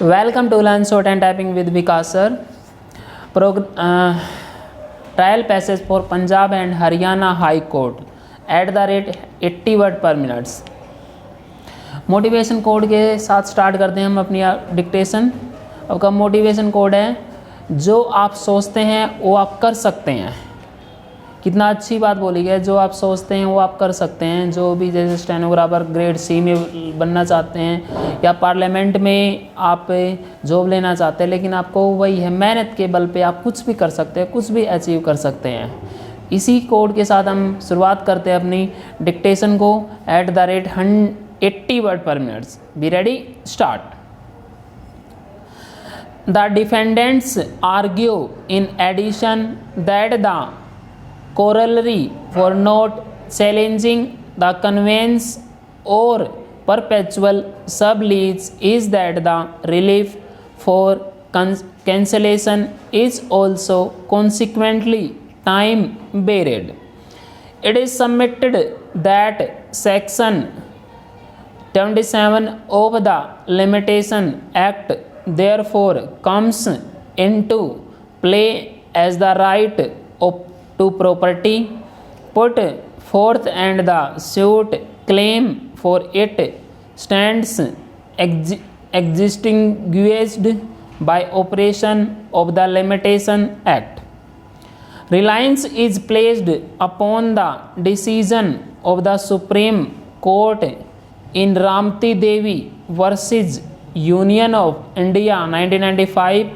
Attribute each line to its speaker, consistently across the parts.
Speaker 1: Welcome to Learn Short and Typing with Vikas sir. Trial passage for Punjab and Haryana High Court at the rate 80 word per minute. Motivation code के साथ start करते हैं हम अपनी dictation. आपका motivation code है, जो आप सोचते हैं वो आप कर सकते हैं। कितना अच्छी बात बोली गई, जो आप सोचते हैं वो आप कर सकते हैं। जो भी जैसे स्टेनोग्राफर ग्रेड सी में बनना चाहते हैं या पार्लियामेंट में आप जॉब लेना चाहते हैं, लेकिन आपको वही है, मेहनत के बल पे आप कुछ भी कर सकते हैं, कुछ भी अचीव कर सकते हैं। इसी कोड के साथ हम शुरुआत करते हैं अपनी डिक्टेशन को at the rate 80 word per minute. Be ready, start. The defendants argue in addition that the corollary for not challenging the conveyance or perpetual sublease is that the relief for cancellation is also consequently time barred. It is submitted that section 27 of the Limitation Act therefore comes into play as the right of to property put forth and the suit claim for it stands extinguished by operation of the Limitation Act. Reliance is placed upon the decision of the Supreme Court in Ramti Devi versus Union of India 1995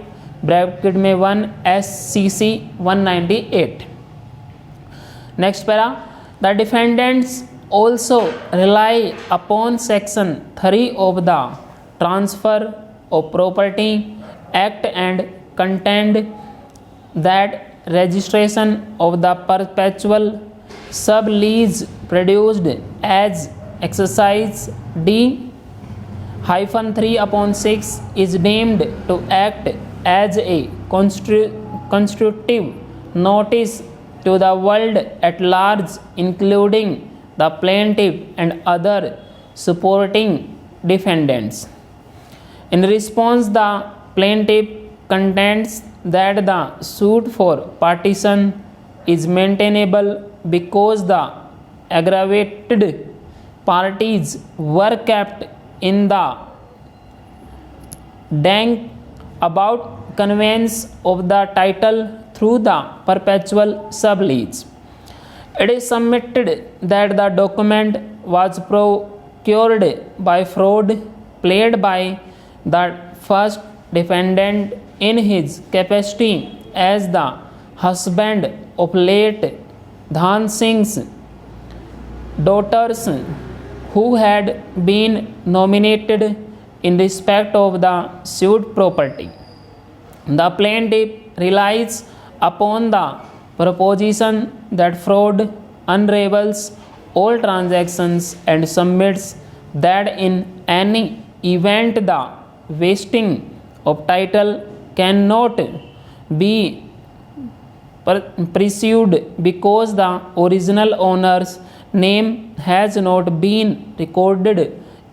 Speaker 1: bracket में 1 SCC 198. Next para, the defendants also rely upon section 3 of the Transfer of Property Act and contend that registration of the perpetual sublease produced as exercise D-3/6 is deemed to act as a constitutive notice to the world at large, including the plaintiff and other supporting defendants. In response, the plaintiff contends that the suit for partition is maintainable because the aggravated parties were kept in the dark about conveyance of the title through the perpetual sublease. It is submitted that the document was procured by fraud played by the first defendant in his capacity as the husband of late Dhan Singh's daughters, who had been nominated in respect of the sued property. The plaintiff relies upon the proposition that fraud unravels all transactions and submits that in any event the vesting of title cannot be pursued because the original owner's name has not been recorded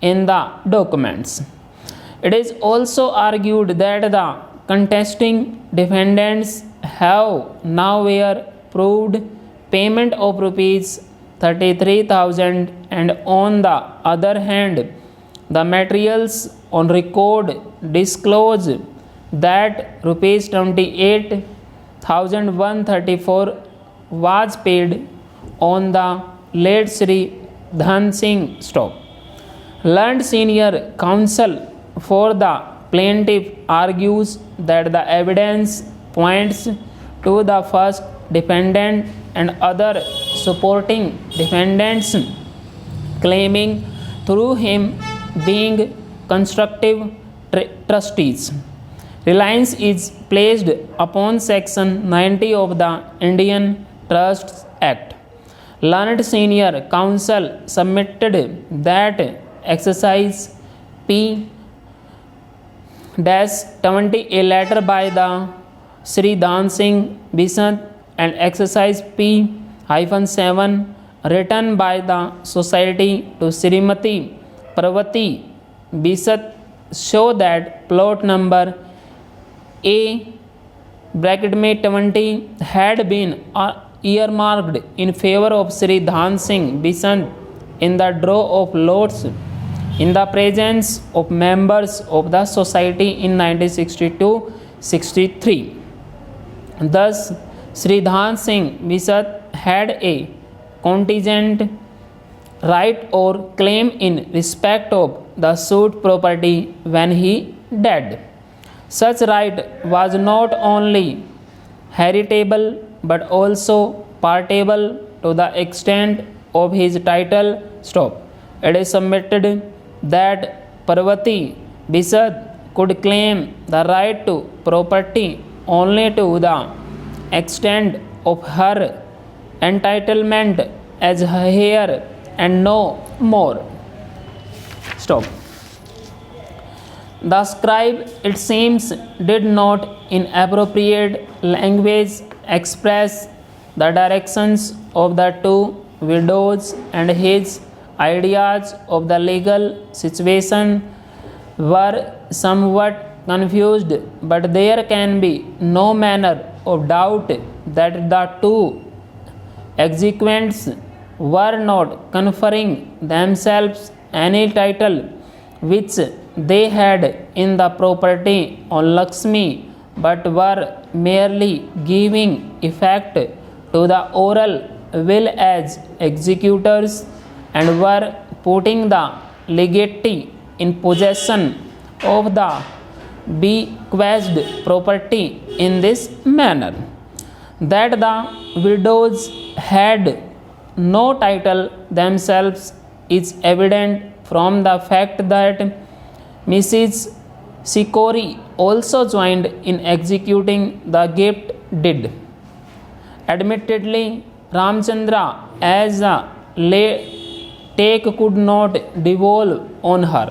Speaker 1: in the documents. It is also argued that the contesting defendants have nowhere proved payment of rupees 33,000 and on the other hand the materials on record disclose that rupees 28,134 was paid on the late Sri Dhan Singh stock. Learned senior counsel for the plaintiff argues that the evidence points to the first defendant and other supporting defendants claiming through him being constructive trustees. Reliance is placed upon section 90 of the Indian Trusts Act. Learned senior counsel submitted that exercise P-20, a letter by the Sri Dhan Singh Bisant, and exercise P-7 written by the society to Srimati Parvati Bisat show that plot number A bracket में 20 had been earmarked in favor of Sri Dhan Singh Bisant in the draw of lots in the presence of members of the society in 1962-63. Thus, Sri Dhan Singh Bisant had a contingent right or claim in respect of the suit property when he died. Such right was not only heritable but also partable to the extent of his title. Stop. It is submitted that Parvati Bisad could claim the right to property only to the extent of her entitlement as heir and no more. Stop. The scribe, it seems, did not in appropriate language express the directions of the two widows, and his ideas of the legal situation were somewhat confused, but there can be no manner of doubt that the two exequents were not conferring themselves any title which they had in the property on Lakshmi, but were merely giving effect to the oral will as executors, and were putting the legatee in possession of the bequeathed property in this manner, that the widows had no title themselves is evident from the fact that Mrs. Sikori also joined in executing the gift deed. Admittedly, Ramchandra as a take could not devolve on her.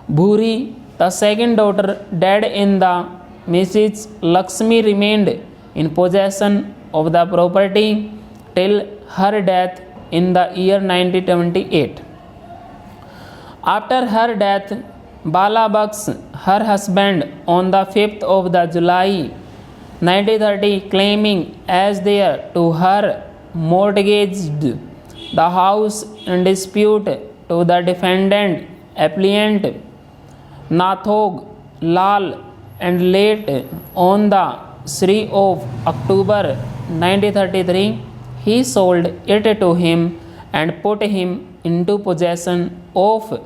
Speaker 1: Bhuri, the second daughter, dead in the Mrs. Lakshmi remained in possession of the property till her death in the year 1978. After her death, Bala Baks, her husband, on the 5th of the July 1930, claiming as their to her mortgaged the house in dispute to the defendant appellant Nathog Lal, and late on the 3 of October 1933, he sold it to him and put him into possession of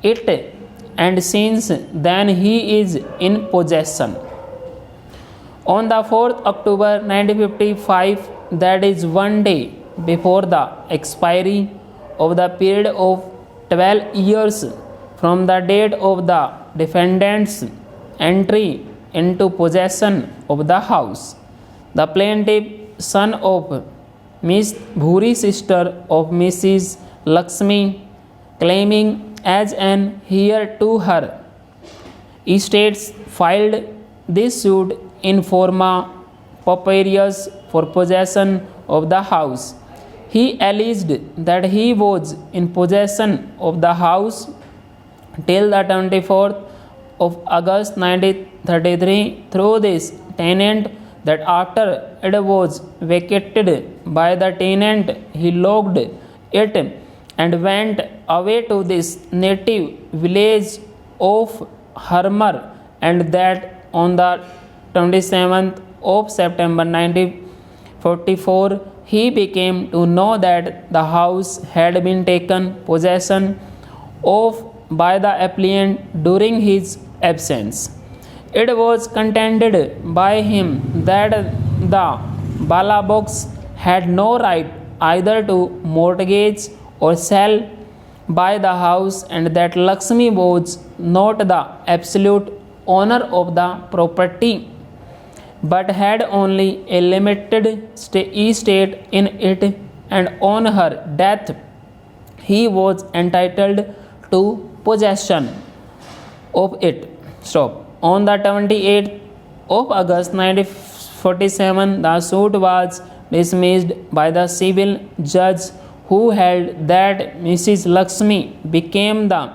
Speaker 1: it, and since then he is in possession. On the 4th October 1955, that is one day before the expiry of the period of 12 years from the date of the defendant's entry into possession of the house, the plaintiff, son of Miss Bhuri, sister of Mrs. Lakshmi, claiming as an heir to her estates, filed this suit in forma pauperis for possession of the house. He alleged that he was in possession of the house till the 24th of August 1933 through this tenant, that after it was vacated by the tenant, he locked it and went away to this native village of Harmar, and that on the 27th of September 1944 he became to know that the house had been taken possession of by the appellant during his absence. It was contended by him that the Balabox had no right either to mortgage or sell by the house, and that Lakshmi was not the absolute owner of the property, but had only a limited estate in it, and on her death he was entitled to possession of it. Stop. On the 28th of August 1947, the suit was dismissed by the civil judge, who held that Mrs. Lakshmi became the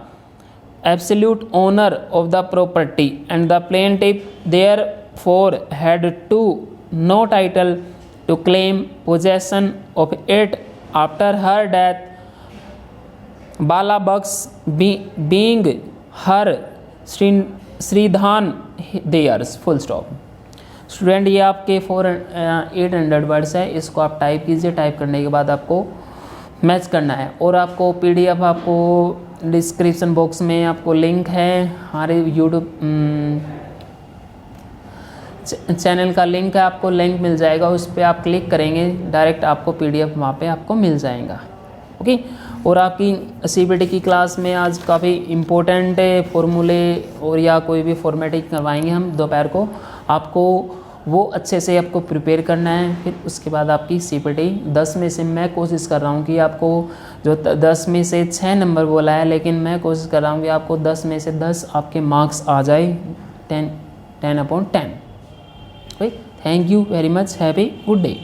Speaker 1: absolute owner of the property and the plaintiff therefore had to no title to claim possession of it after her death, Bala Bucks being her श्रीधान theirs, full stop। Student ये आपके 800 words है, इसको आप type कीजिए। Type करने के बाद आपको मैच करना है और आपको पीडीएफ आपको डिस्क्रिप्शन बॉक्स में आपको लिंक है, हमारे यूट्यूब चैनल का लिंक है, आपको लिंक मिल जाएगा, उस पर आप क्लिक करेंगे डायरेक्ट आपको पीडीएफ वहाँ पे आपको मिल जाएगा। ओके। और आपकी सीबीटी की क्लास में आज काफ़ी इम्पोर्टेंट फॉर्मूले और या कोई भी फॉर्मेटिंग करवाएंगे हम दोपहर को, आपको वो अच्छे से आपको प्रिपेयर करना है। फिर उसके बाद आपकी सीपीटी 10 में से मैं कोशिश कर रहा हूँ कि आपको जो 10 में से 6 नंबर बोला है, लेकिन मैं कोशिश कर रहा हूँ कि आपको 10 में से 10 आपके मार्क्स आ जाए 10/10। Okay, thank you very much, have a good day.